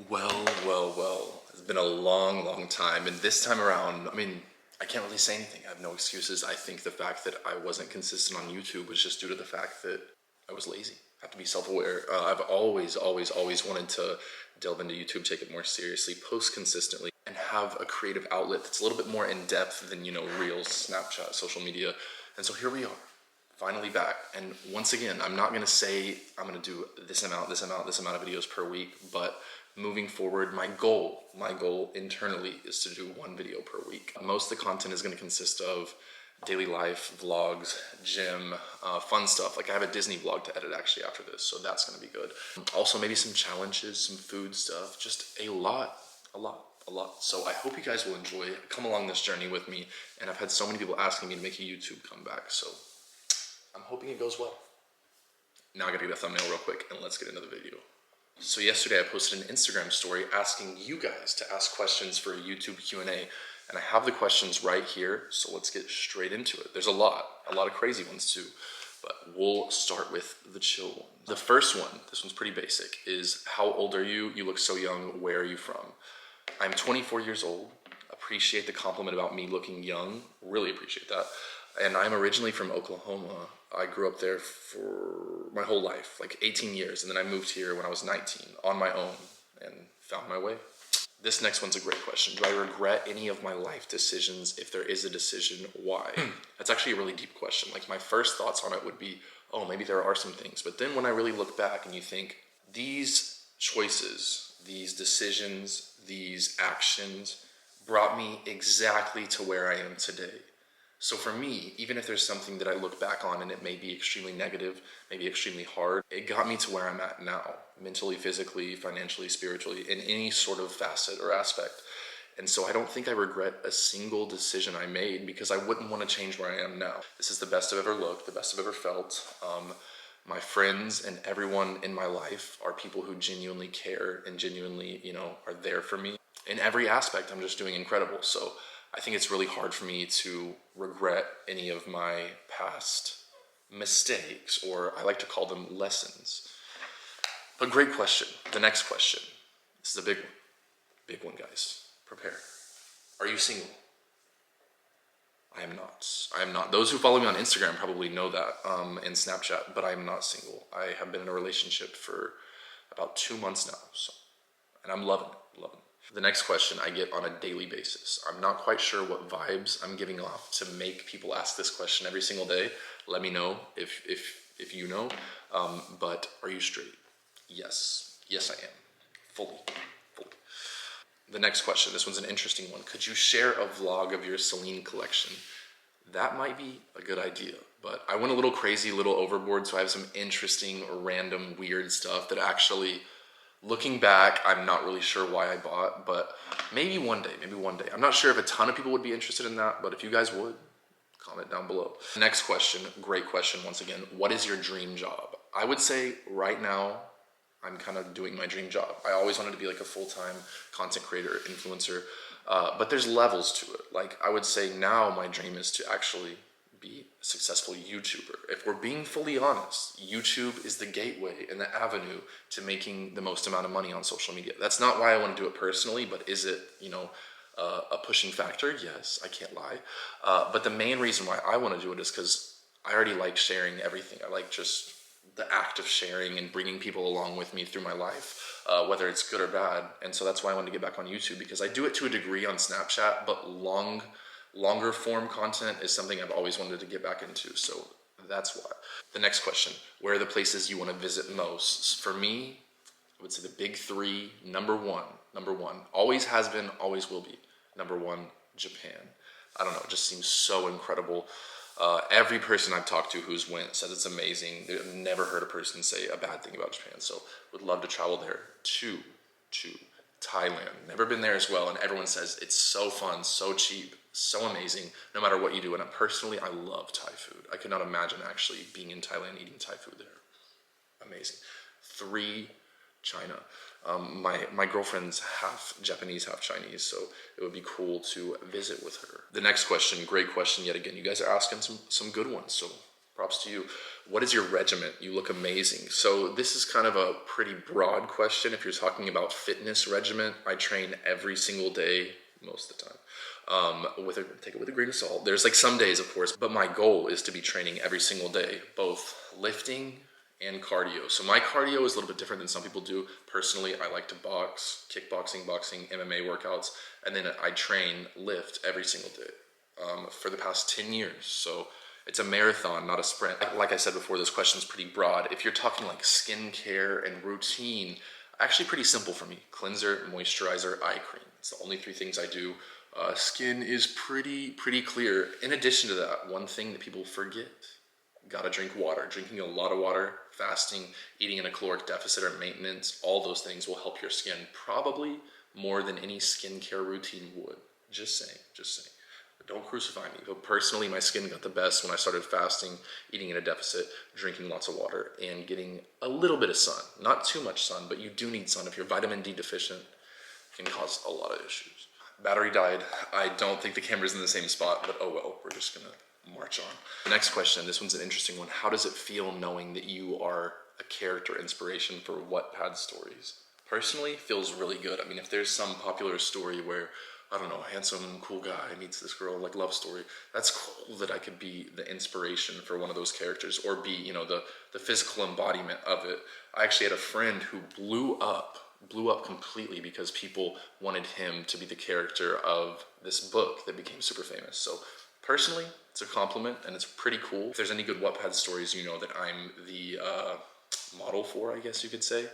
Well. It's been a long time. And this time around, I can't really say anything. I have no excuses. I think the fact that I wasn't consistent on YouTube was just due to the fact that I was lazy. I have to be self-aware. I've always wanted to delve into YouTube, take it more seriously, post consistently, and have a creative outlet that's a little bit more in depth than, Reels, Snapchat, social media. And so here we are, finally back. And once again, I'm not gonna say I'm gonna do this amount of videos per week, but moving forward, my goal internally is to do one video per week. Most of the content is gonna consist of daily life, vlogs, gym, fun stuff. Like I have a Disney vlog to edit actually after this, so that's gonna be good. Also maybe some challenges, some food stuff, just a lot. So I hope you guys will enjoy, come along this journey with me. And I've had so many people asking me to make a YouTube comeback, so I'm hoping it goes well. Now I gotta get a thumbnail real quick and let's get into the video. So yesterday I posted an Instagram story asking you guys to ask questions for a YouTube Q&A, and I have the questions right here, so let's get straight into it. There's a lot of crazy ones too, but we'll start with the chill ones. The first one, this one's pretty basic, is how old are you? You look so young, where are you from? I'm 24 years old. Appreciate the compliment about me looking young, really appreciate that. And I'm originally from Oklahoma. I grew up there for my whole life, like 18 years. And then I moved here when I was 19 on my own and found my way. This next one's a great question. Do I regret any of my life decisions? If there is a decision, why? That's actually a really deep question. Like my first thoughts on it would be, oh, maybe there are some things. But then when I really look back and you think, these choices, these decisions, these actions brought me exactly to where I am today. So for me, even if there's something that I look back on and it may be extremely negative, maybe extremely hard, it got me to where I'm at now, mentally, physically, financially, spiritually, in any sort of facet or aspect. And so I don't think I regret a single decision I made because I wouldn't want to change where I am now. This is the best I've ever looked, the best I've ever felt. My friends and everyone in my life are people who genuinely care and genuinely, are there for me. In every aspect, I'm just doing incredible. So I think it's really hard for me to regret any of my past mistakes, or I like to call them lessons. But great question. The next question. This is a big one. Big one, guys. Prepare. Are you single? I am not. Those who follow me on Instagram probably know that, and Snapchat, but I am not single. I have been in a relationship for about 2 months now, and I'm loving it. The next question I get on a daily basis. I'm not quite sure what vibes I'm giving off to make people ask this question every single day. Let me know if you know. But are you straight? Yes, I am. Fully. The next question, this one's an interesting one. Could you share a vlog of your Celine collection? That might be a good idea, but I went a little crazy, a little overboard, so I have some interesting, random, weird stuff that actually, looking back, I'm not really sure why I bought, but maybe one day. I'm not sure if a ton of people would be interested in that, but if you guys would, comment down below. Next question, great question once again. What is your dream job? I would say right now, I'm kind of doing my dream job. I always wanted to be like a full-time content creator, influencer, but there's levels to it. Like I would say now my dream is to actually be a successful YouTuber. If we're being fully honest, YouTube is the gateway and the avenue to making the most amount of money on social media. That's not why I want to do it personally, but is it, a pushing factor? Yes, I can't lie. But the main reason why I want to do it is because I already like sharing everything. I like just the act of sharing and bringing people along with me through my life, whether it's good or bad. And so that's why I wanted to get back on YouTube, because I do it to a degree on Snapchat, but longer form content is something I've always wanted to get back into. So that's why. The next question, where are the places you want to visit most? For me, I would say the big three. Number one, always has been, always will be. Number one, Japan. I don't know, it just seems so incredible. Every person I've talked to who's went says it's amazing. I've never heard a person say a bad thing about Japan, so would love to travel there. Two, Thailand. Never been there as well, and everyone says it's so fun, so cheap, so amazing, no matter what you do. And personally, I love Thai food. I could not imagine actually being in Thailand eating Thai food there. Amazing. Three, China. My girlfriend's half Japanese, half Chinese, so it would be cool to visit with her. The next question, great question yet again. You guys are asking some good ones, so props to you. What is your regimen? You look amazing. So this is kind of a pretty broad question. If you're talking about fitness regimen, I train every single day, most of the time. Take it with a grain of salt. There's like some days, of course, but my goal is to be training every single day, both lifting and cardio. So my cardio is a little bit different than some people do. Personally, I like to box, kickboxing, boxing, MMA workouts, and then I lift every single day for the past 10 years. So it's a marathon, not a sprint. Like I said before, this question is pretty broad. If you're talking like skincare and routine, actually pretty simple for me. Cleanser, moisturizer, eye cream. It's the only three things I do. Skin is pretty clear. In addition to that, one thing that people forget, gotta drink water. Drinking a lot of water, fasting, eating in a caloric deficit or maintenance, all those things will help your skin probably more than any skincare routine would. Just saying. But don't crucify me. But personally, my skin got the best when I started fasting, eating in a deficit, drinking lots of water, and getting a little bit of sun. Not too much sun, but you do need sun. If you're vitamin D deficient, it can cause a lot of issues. Battery died. I don't think the camera's in the same spot, but oh well, we're just gonna march on. The next question, this one's an interesting one. How does it feel knowing that you are a character inspiration for Wattpad stories? Personally, feels really good. I mean, if there's some popular story where, I don't know, a handsome, cool guy meets this girl, like love story, that's cool that I could be the inspiration for one of those characters or be, the physical embodiment of it. I actually had a friend who blew up completely because people wanted him to be the character of this book that became super famous. So personally, it's a compliment and it's pretty cool. If there's any good Wattpad stories, you know that I'm the model for, I guess you could say,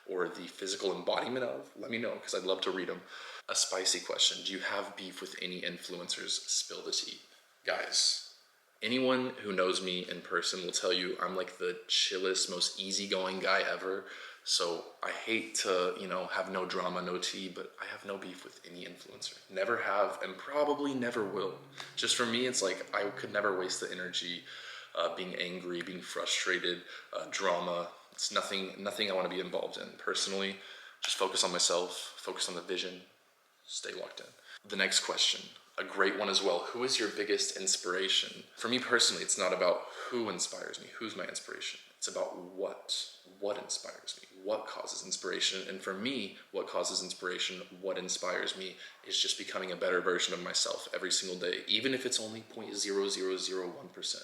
or the physical embodiment of, let me know because I'd love to read them. A spicy question. Do you have beef with any influencers? Spill the tea. Guys, anyone who knows me in person will tell you I'm like the chillest, most easygoing guy ever. So I hate to, have no drama, no tea, but I have no beef with any influencer. Never have, and probably never will. Just for me, it's like I could never waste the energy being angry, being frustrated, drama. It's nothing I want to be involved in. Personally, just focus on myself, focus on the vision, stay locked in. The next question, a great one as well. Who is your biggest inspiration? For me personally, it's not about who inspires me, who's my inspiration. It's about what inspires me, what causes inspiration. And for me, what causes inspiration, what inspires me is just becoming a better version of myself every single day, even if it's only 0.0001%.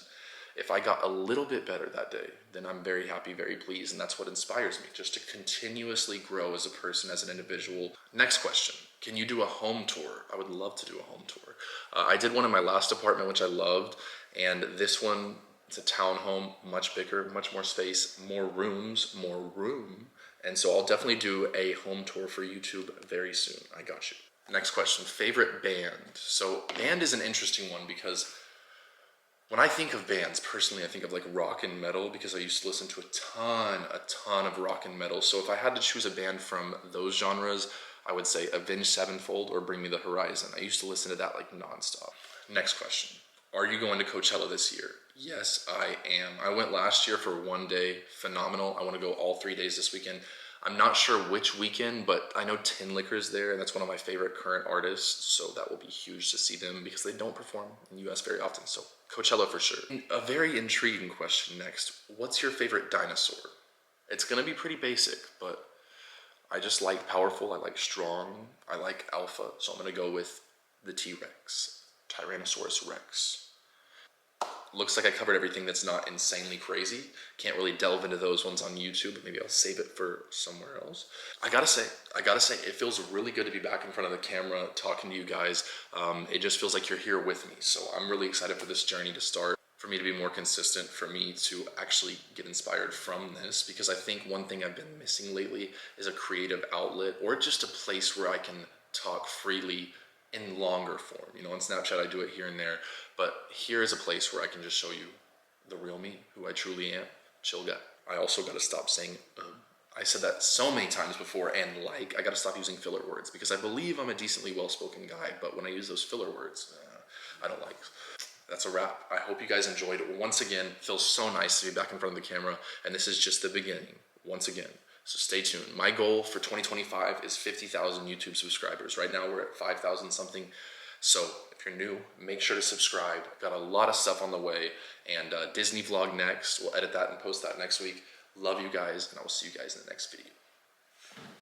If I got a little bit better that day, then I'm very happy, very pleased, and that's what inspires me, just to continuously grow as a person, as an individual. Next question, can you do a home tour? I would love to do a home tour. I did one in my last apartment, which I loved, and this one, it's a townhome, much bigger, much more space, more rooms, more room, and so I'll definitely do a home tour for YouTube very soon. I got you. Next question, favorite band. So band is an interesting one because when I think of bands, personally, I think of like rock and metal because I used to listen to a ton of rock and metal. So if I had to choose a band from those genres, I would say Avenged Sevenfold or Bring Me the Horizon. I used to listen to that like nonstop. Next question. Are you going to Coachella this year? Yes, I am. I went last year for one day. Phenomenal. I want to go all 3 days this weekend. I'm not sure which weekend, but I know Tin Liquor's there, and that's one of my favorite current artists, so that will be huge to see them because they don't perform in the US very often, so Coachella for sure. A very intriguing question next. What's your favorite dinosaur? It's gonna be pretty basic, but I just like powerful, I like strong, I like alpha, so I'm gonna go with the T-Rex, Tyrannosaurus Rex. Looks like I covered everything that's not insanely crazy. Can't really delve into those ones on YouTube, but maybe I'll save it for somewhere else. I gotta say, it feels really good to be back in front of the camera talking to you guys. It just feels like you're here with me. So I'm really excited for this journey to start, for me to be more consistent, for me to actually get inspired from this, because I think one thing I've been missing lately is a creative outlet or just a place where I can talk freely in longer form. On Snapchat I do it here and there, but here is a place where I can just show you the real me, who I truly am, chill guy. I also gotta stop saying, I said that so many times before, and I gotta stop using filler words because I believe I'm a decently well-spoken guy, but when I use those filler words, I don't like. That's a wrap. I hope you guys enjoyed. Once again, feels so nice to be back in front of the camera, and this is just the beginning, once again. So stay tuned. My goal for 2025 is 50,000 YouTube subscribers. Right now we're at 5,000 something. So if you're new, make sure to subscribe. Got a lot of stuff on the way, and Disney vlog next. We'll edit that and post that next week. Love you guys, and I will see you guys in the next video.